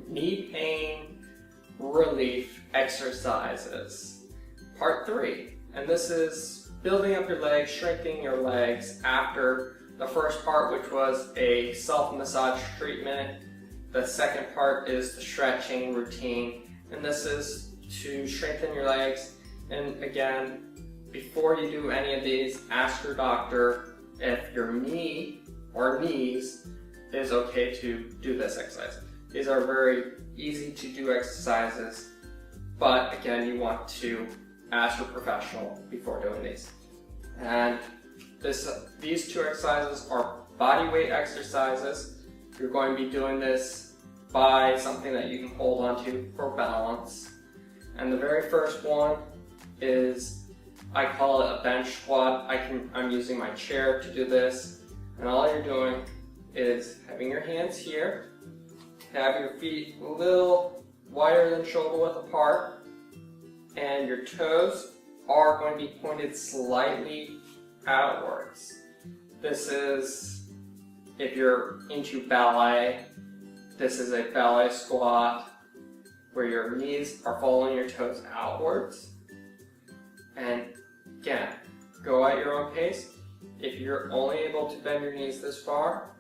knee pain relief exercises, part 3. And this is building up your legs, shrinking your legs after the first part, which was a self-massage treatment. The second part is the stretching routine, and this is to strengthen your legs. And again, before you do any of these, ask your doctor if your knee or knees is okay to do this exercise. These are very easy to do exercises, but again, you want to ask your professional before doing these. And these 2 exercises are body weight exercises. You're going to be doing this by something that you can hold onto for balance. And the very first one is, I call it a bench squat. I'm using my chair to do this. And all you're doing is having your hands here, have your feet a little wider than shoulder width apart, and your toes are going to be pointed slightly outwards. This is, if you're into ballet, this is a ballet squat where your knees are following your toes outwards. And again, go at your own pace. If you're only able to bend your knees this far,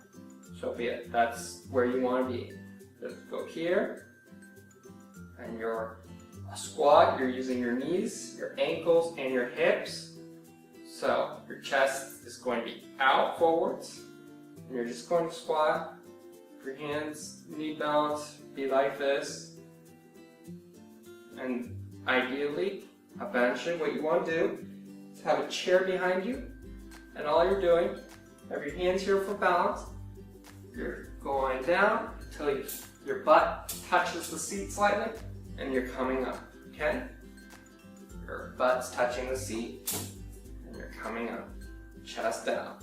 so be it. That's where you want to be. Just go here, and your squat, you're using your knees, your ankles, and your hips. So your chest is going to be out forwards, and you're just going to squat. Your hands, knee balance, be like this. And ideally, eventually what you want to do is have a chair behind you, and all you're doing, have your hands here for balance. You're going down until your butt touches the seat slightly, and you're coming up, okay? Your butt's touching the seat, and you're coming up, chest down.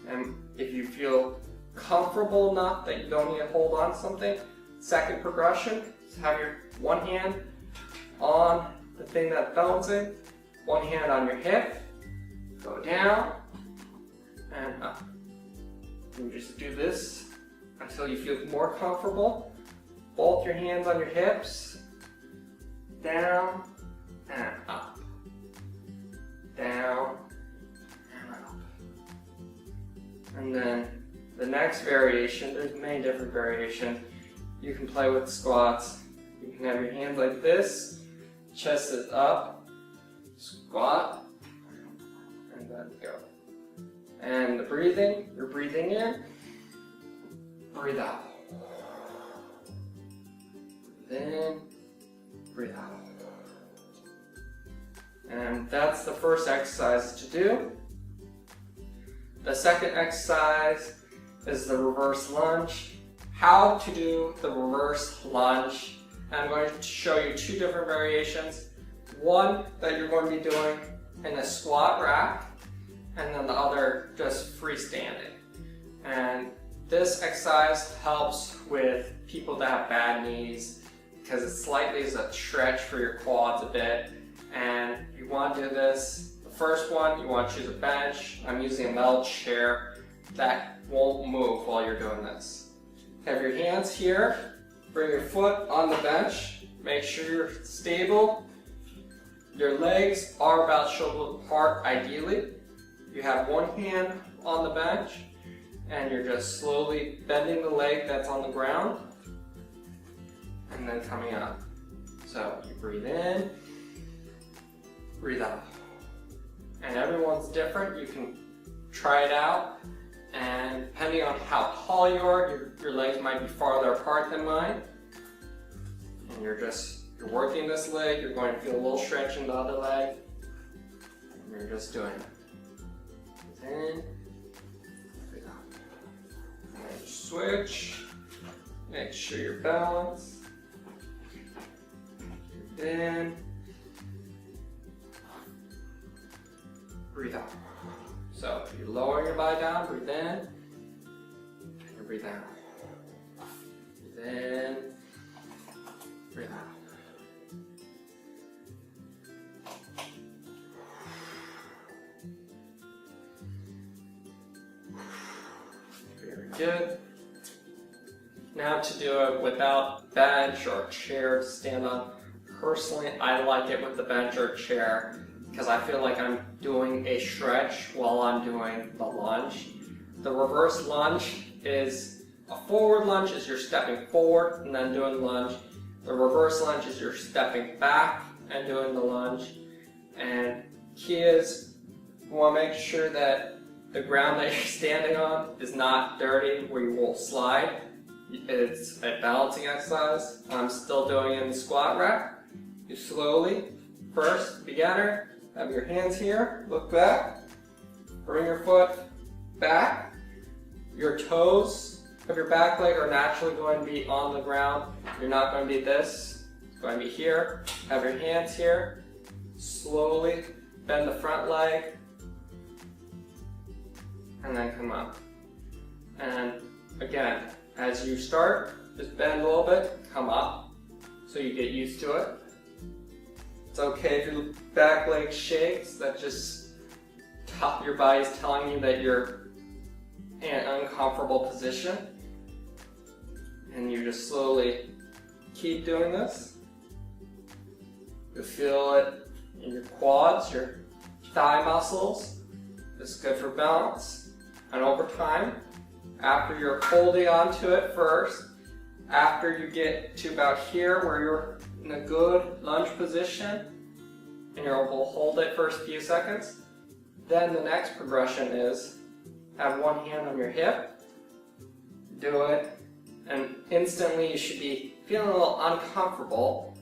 And if you feel comfortable enough that you don't need to hold on to something, second progression is have your one hand on the thing that's balancing, one hand on your hip, go down and up. You just do this until you feel more comfortable. Both your hands on your hips, down and up, down and up. And then the next variation, there's many different variations. You can play with squats. You can have your hands like this, chest is up, squat, and then go. And the breathing, you're breathing in, breathe out. Breathe in, breathe out. And that's the first exercise to do. The second exercise is the reverse lunge. How to do the reverse lunge. I'm going to show you 2 different variations. One that you're going to be doing in a squat rack, and then the other just freestanding. And this exercise helps with people that have bad knees because it slightly is a stretch for your quads a bit. And you want to do this. The first one, you want to choose a bench. I'm using a metal chair that won't move while you're doing this. Have your hands here, bring your foot on the bench, make sure you're stable. Your legs are about shoulder apart ideally. You have one hand on the bench and you're just slowly bending the leg that's on the ground and then coming up. So you breathe in, breathe out. And everyone's different. You can try it out, and depending on how tall you are, your legs might be farther apart than mine. And you're working this leg, you're going to feel a little stretch in the other leg, and you're just doing it. Breathe in, breathe out. And then switch, make sure you're balanced. Breathe in, breathe out. So if you lower your body down, breathe in, and breathe out. Breathe in, breathe out. Very good. Now to do it without bench or chair to stand on. Personally, I like it with the bench or chair because I feel like I'm doing a stretch while I'm doing the lunge. The reverse lunge is a forward lunge is you're stepping forward and then doing the lunge. The reverse lunge is you're stepping back and doing the lunge. And key is you want to make sure that the ground that you're standing on is not dirty where you will slide. It's a balancing exercise. I'm still doing it in the squat rack. You slowly, first, beginner, have your hands here, look back, bring your foot back. Your toes of your back leg are naturally going to be on the ground. You're not going to be this. It's going to be here. Have your hands here. Slowly bend the front leg and then come up. And again, as you start, just bend a little bit, come up so you get used to it. It's okay if your back leg shakes. That just your body's telling you that you're in an uncomfortable position. And you just slowly keep doing this. You feel it in your quads, your thigh muscles. It's good for balance. And over time, after you're holding onto it first, after you get to about here where you're in a good lunge position, and you're able to hold it for a few seconds, then the next progression is have one hand on your hip, do it, and instantly you should be feeling a little uncomfortable,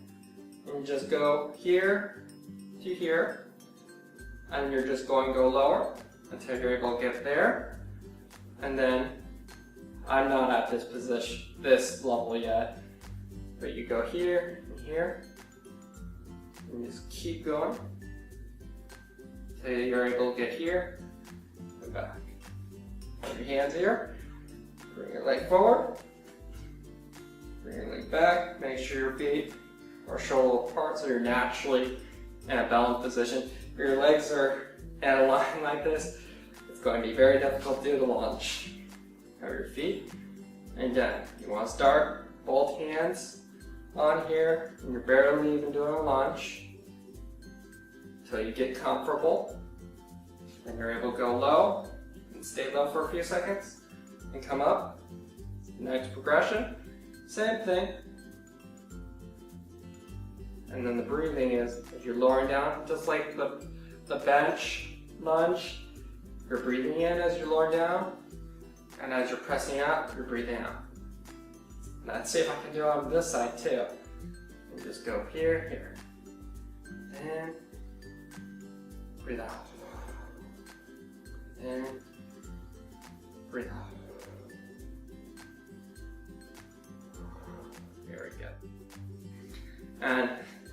and you just go here to here, and you're just going to go lower until you're able to get there, and then I'm not at this position, this level yet, but you go here and here, and just keep going until you're able to get here and back. Put your hands here, bring your leg forward, bring your leg back, make sure your feet are shoulder apart so you're naturally in a balanced position. If your legs are at a line like this, it's going to be very difficult to do the lunge. Have your feet, and then you want to start both hands on here, and you're barely even doing a lunge until you get comfortable. Then you're able to go low and stay low for a few seconds and come up. Next progression, same thing. And then the breathing is as you're lowering down, just like the bench lunge, you're breathing in as you're lowering down, and as you're pressing up, you're breathing out. Let's see if I can do it on this side too. And just go here, here. And breathe out. And breathe out. Very good. And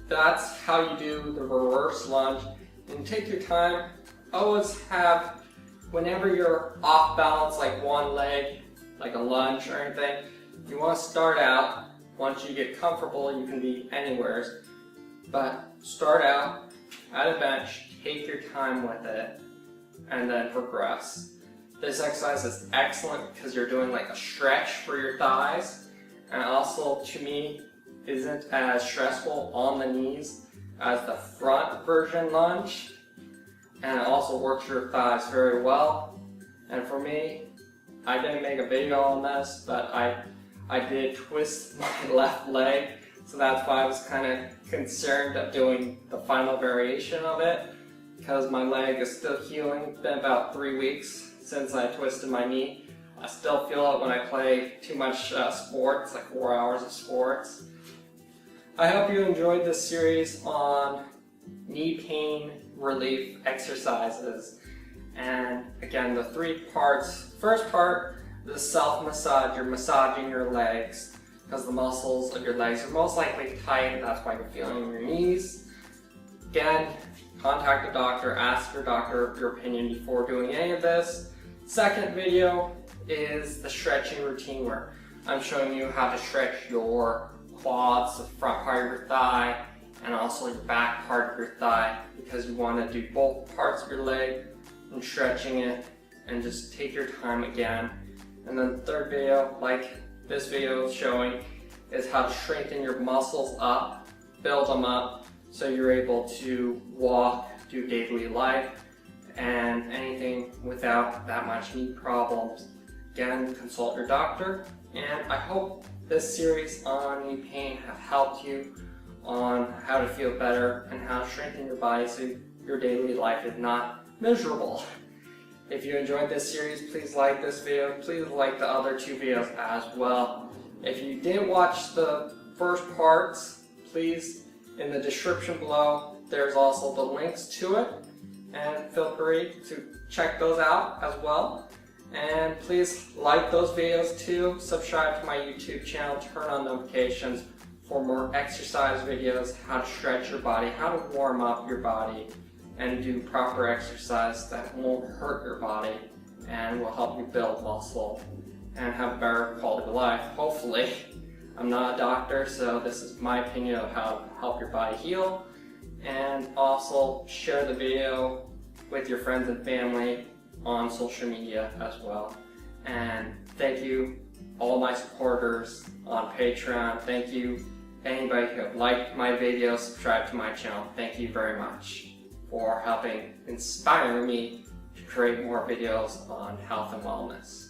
that's how you do the reverse lunge. And take your time. Always have, whenever you're off balance, like one leg, like a lunge or anything, you want to start out, once you get comfortable, you can be anywhere, but start out at a bench, take your time with it, and then progress. This exercise is excellent because you're doing like a stretch for your thighs, and also to me isn't as stressful on the knees as the front version lunge, and it also works your thighs very well. And for me, I didn't make a video on this, but I did twist my left leg, so that's why I was kind of concerned of doing the final variation of it, because my leg is still healing. It's been about 3 weeks since I twisted my knee. I still feel it when I play too much sports, like 4 hours of sports. I hope you enjoyed this series on knee pain relief exercises. And again, the 3 parts. First part, the self-massage. You're massaging your legs because the muscles of your legs are most likely tight. That's why you're feeling in your knees. Again, contact a doctor. Ask your doctor your opinion before doing any of this. Second video is the stretching routine where I'm showing you how to stretch your quads, the front part of your thigh, and also your back part of your thigh, because you want to do both parts of your leg and stretching it, and just take your time again. And then the third video, like this video is showing, is how to strengthen your muscles up, build them up, so you're able to walk, do daily life, and anything without that much knee problems. Again, consult your doctor, and I hope this series on knee pain have helped you on how to feel better and how to strengthen your body so your daily life is not miserable. If you enjoyed this series, please like this video. Please like the other 2 videos as well. If you didn't watch the first parts, please, in the description below, there's also the links to it, and feel free to check those out as well. And please like those videos too, subscribe to my YouTube channel, turn on notifications for more exercise videos, how to stretch your body, how to warm up your body, and do proper exercise that won't hurt your body and will help you build muscle and have a better quality of life, hopefully. I'm not a doctor, so this is my opinion of how to help your body heal. And also share the video with your friends and family on social media as well. And thank you all my supporters on Patreon. Thank you anybody who have liked my videos, subscribe to my channel. Thank you very much for helping inspire me to create more videos on health and wellness.